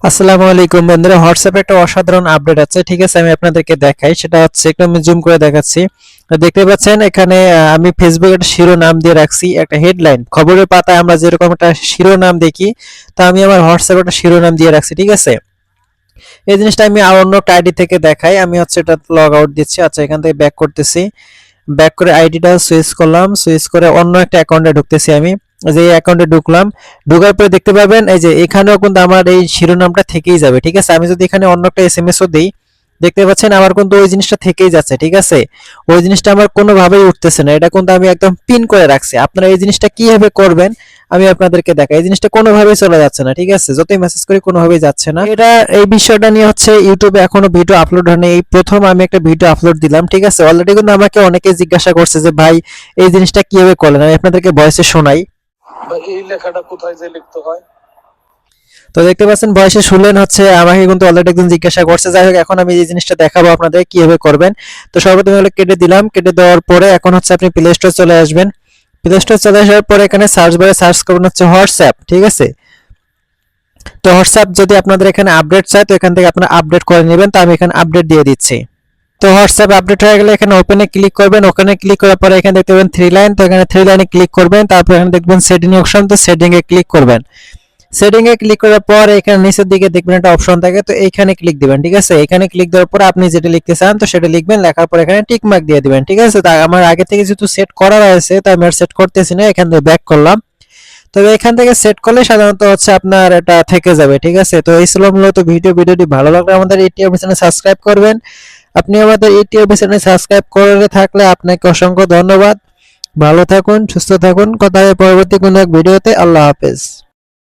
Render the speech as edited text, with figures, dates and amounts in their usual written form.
আসসালামু আলাইকুম বন্ধুরা, হোয়াটসঅ্যাপে একটা অসাধারণ আপডেট আছে। ঠিক আছে, আমি আপনাদেরকে দেখাই। সেটা হচ্ছে একটু আমি জুম করে দেখাচ্ছি। তো দেখতে পাচ্ছেন এখানে আমি ফেসবুকে একটা শিরোনাম দিয়ে রাখছি, একটা হেডলাইন। খবরের পাতায় আমরা যেরকম একটা শিরোনাম দেখি, তা আমি আমার হোয়াটসঅ্যাপে একটা শিরোনাম দিয়ে রাখছি। ঠিক আছে, এই জিনিসটা আমি অন্য একটা আইডি থেকে দেখাই। আমি হচ্ছে এটা লগ আউট দিচ্ছি। আচ্ছা, এখান থেকে ব্যাক করতেছি। ব্যাক করে আইডিটা সুইচ করলাম, সুইচ করে অন্য একটা অ্যাকাউন্টে ঢুকতেছি। আমি যে অ্যাকাউন্টে ঢুকলাম, ঢোকার পরে দেখতে পাবেন এই যে এখানেও কিন্তু আমার এই শিরোনামটা থেকেই যাবে। ঠিক আছে, আমি যদি এখানে অন্য একটা এসএমএসও দিই, দেখতে পাচ্ছেন আমার কিন্তু ওই জিনিসটা থেকেই যাচ্ছে। ঠিক আছে, ওই জিনিসটা আমার কোনোভাবেই উঠতেছে না। এটা কিন্তু আমি একদম পিন করে রাখছি। আপনারা এই জিনিসটা কিভাবে করবেন আমি আপনাদেরকে দেখাই। এই জিনিসটা কোনোভাবেই চলে যাচ্ছে না। ঠিক আছে, যতই মেসেজ করি কোনোভাবেই যাচ্ছে না। এটা এই বিষয়টা নিয়ে হচ্ছে ইউটিউবে এখনো ভিডিও আপলোড হয়নি। এই প্রথম আমি একটা ভিডিও আপলোড দিলাম। ঠিক আছে, অলরেডি কিন্তু আমাকে অনেকে জিজ্ঞাসা করছে যে ভাই এই জিনিসটা কিভাবে করলেন। আমি আপনাদেরকে ভয়েসে শোনাই। বা এই লেখাটা কোথায় যে লিখতে হয়। তো দেখতে পাচ্ছেন ভয়েসে শুনলেন, হচ্ছে আমাকে কিন্তু অলরেডি একজন জিজ্ঞাসা করছে। যাই হোক, এখন আমি এই জিনিসটা দেখাবো আপনাদের কিভাবে করবেন। তো সর্বপ্রথম হলো কেটে দিলাম। কেটে দেওয়ার পরে এখন হচ্ছে আপনি প্লে স্টোর চলে আসবেন। প্লে স্টোর চলে আসার পরে এখানে সার্চ বারে সার্চ করবেন হচ্ছে হোয়াটসঅ্যাপ। ঠিক আছে, তো হোয়াটসঅ্যাপ যদি আপনাদের এখানে আপডেট চাই, তো এখান থেকে আপনারা আপডেট করে নেবেন। তো আমি এখানে আপডেট দিয়ে দিচ্ছি। তো হোয়াটসঅ্যাপ আপডেট হয়ে গেলে এখানে ওপেনে ক্লিক করবেন। ওখানে ক্লিক করার পরে এখানে দেখতে পাবেন থ্রি লাইন। তো এখানে থ্রি লাইনে ক্লিক করবেন। তারপর এখানে দেখবেন সেটিং অপশন, তো সেটিং এ ক্লিক করবেন। সেটিং এ ক্লিক করার পর এখানে নিচের দিকে দেখবেন একটা অপশন থাকে, তো এইখানে ক্লিক দিবেন। ঠিক আছে, এখানে ক্লিক দেওয়ার পর আপনি যেটা লিখতে চান তো সেটা লিখবেন। লেখার পর এখানে টিক মার্ক দিয়ে দিবেন। ঠিক আছে, তা আমার আগে থেকে যেহেতু সেট করা রয়েছে তাই আমি আর সেট করতেছি না। এখান থেকে ব্যাক করলাম। তবে এখান থেকে সেট করলে সাধারণত হচ্ছে আপনার এটা থেকে যাবে। ঠিক আছে, তো এই ছিল মূলত ভিডিওটি ভালো লাগলে আমাদের এটিআরবি চ্যানেল সাবস্ক্রাইব করবেন। আপনি আমাদের এটিআরবি চ্যানেল সাবস্ক্রাইব করে থাকলে আপনাকে অসংখ্য ধন্যবাদ। ভালো থাকুন, সুস্থ থাকুন। কথা হবে পরবর্তী কোনো এক ভিডিওতে। আল্লাহ হাফেজ।